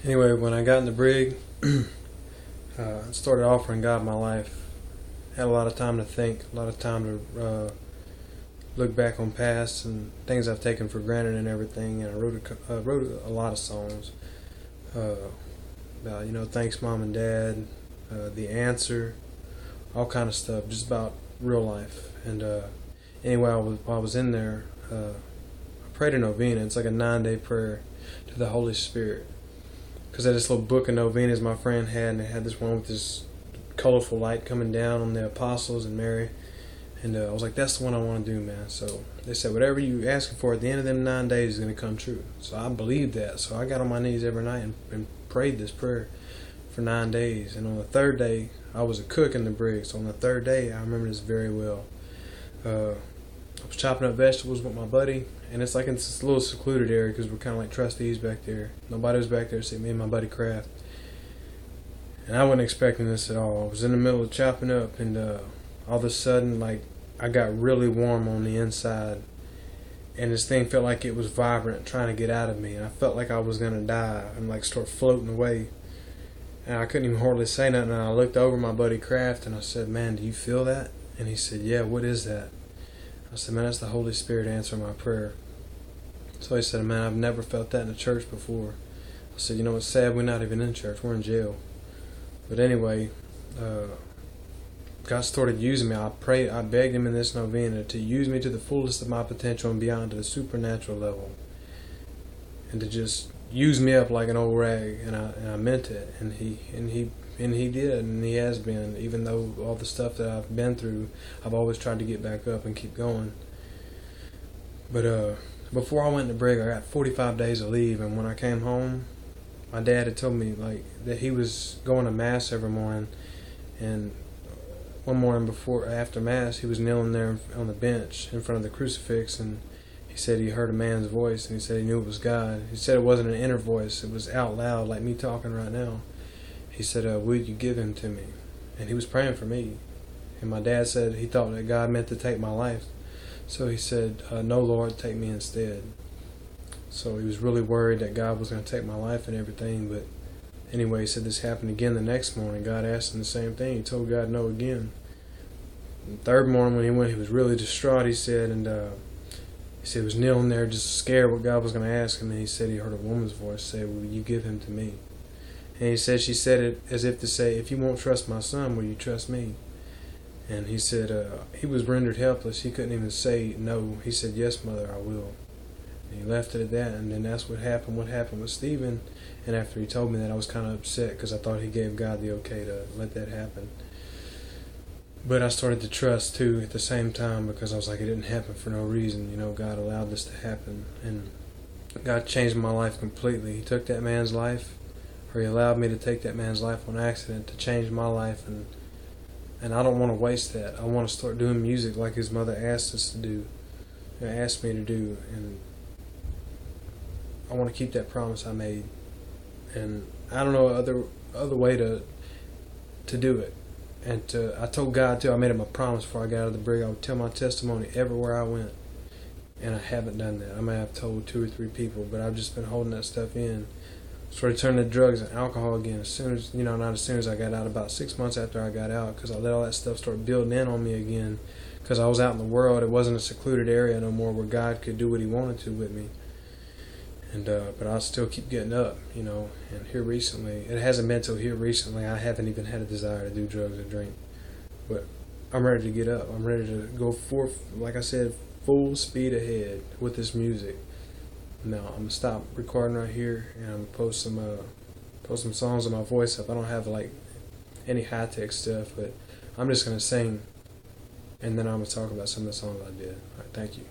Anyway, when I got in the brig, started offering God my life. Had a lot of time to think, a lot of time to look back on past and things I've taken for granted and everything. And I wrote a lot of songs about, thanks mom and dad, the answer, all kind of stuff, just about real life. And anyway, while I was in there, I prayed a novena. It's like a 9-day prayer to the Holy Spirit. Because I had this little book of novenas my friend had, and it had this one with this colorful light coming down on the apostles and Mary. And I was like, that's the one I want to do, man. So they said, whatever you asking for at the end of them 9 days is going to come true. So I believed that. So I got on my knees every night and prayed this prayer for 9 days. And on the third day, I was a cook in the brig. So on the third day, I remember this very well. I was chopping up vegetables with my buddy, and it's like in this little secluded area because we're kind of like trustees back there. Nobody was back there except me and my buddy Kraft. And I wasn't expecting this at all. I was in the middle of chopping up, and all of a sudden, like, I got really warm on the inside, and this thing felt like it was vibrant, trying to get out of me. And I felt like I was gonna die and like start floating away. And I couldn't even hardly say nothing. And I looked over my buddy Kraft, and I said, "Man, do you feel that?" And he said, "Yeah, what is that?" I said, "Man, that's the Holy Spirit answering my prayer." So he said, "Man, I've never felt that in a church before." I said, "You know, it's sad we're not even in church. We're in jail." But anyway, God started using me. I begged him in this novena to use me to the fullest of my potential and beyond, to the supernatural level. And to just use me up like an old rag. And I meant it. And he did, and he has been. Even though all the stuff that I've been through, I've always tried to get back up and keep going. But before I went to brig, I got 45 days of leave, and when I came home, my dad had told me like that he was going to mass every morning, and one morning after mass, he was kneeling there on the bench in front of the crucifix, and he said he heard a man's voice, and he said he knew it was God. He said it wasn't an inner voice; it was out loud, like me talking right now. He said, "Would you give him to me?" And he was praying for me. And my dad said he thought that God meant to take my life. So he said, "No, Lord, take me instead." So he was really worried that God was going to take my life and everything. But anyway, he said this happened again the next morning. God asked him the same thing. He told God no again. And the third morning when he went, he was really distraught, he said. And he was kneeling there just scared what God was going to ask him. And he said he heard a woman's voice say, "Will you give him to me?" And he said she said it as if to say, "If you won't trust my son, will you trust me?" And he said he was rendered helpless. He couldn't even say no. He said, "Yes, mother, I will." And he left it at that. And then that's what happened. What happened with Stephen. And after he told me that, I was kind of upset because I thought he gave God the okay to let that happen. But I started to trust too at the same time, because I was like, it didn't happen for no reason. You know, God allowed this to happen. And God changed my life completely. He took that man's life, or he allowed me to take that man's life on accident to change my life, and I don't want to waste that. I want to start doing music like his mother asked us to do, asked me to do, and I want to keep that promise I made. And I don't know other way to do it. And I told God too, I made him a promise before I got out of the brig, I would tell my testimony everywhere I went, and I haven't done that. I may have told 2 or 3 people, but I've just been holding that stuff in. Started turning to drugs and alcohol again as soon as, not as soon as I got out, about 6 months after I got out, because I let all that stuff start building in on me again, because I was out in the world. It wasn't a secluded area no more where God could do what he wanted to with me. And but I still keep getting up, and here recently, it hasn't been till here recently, I haven't even had a desire to do drugs or drink. But I'm ready to get up. I'm ready to go forth, like I said, full speed ahead with this music. Now I'm gonna stop recording right here, and I'm gonna post some songs of my voice up. I don't have like any high tech stuff, but I'm just gonna sing, and then I'm gonna talk about some of the songs I did. All right, thank you.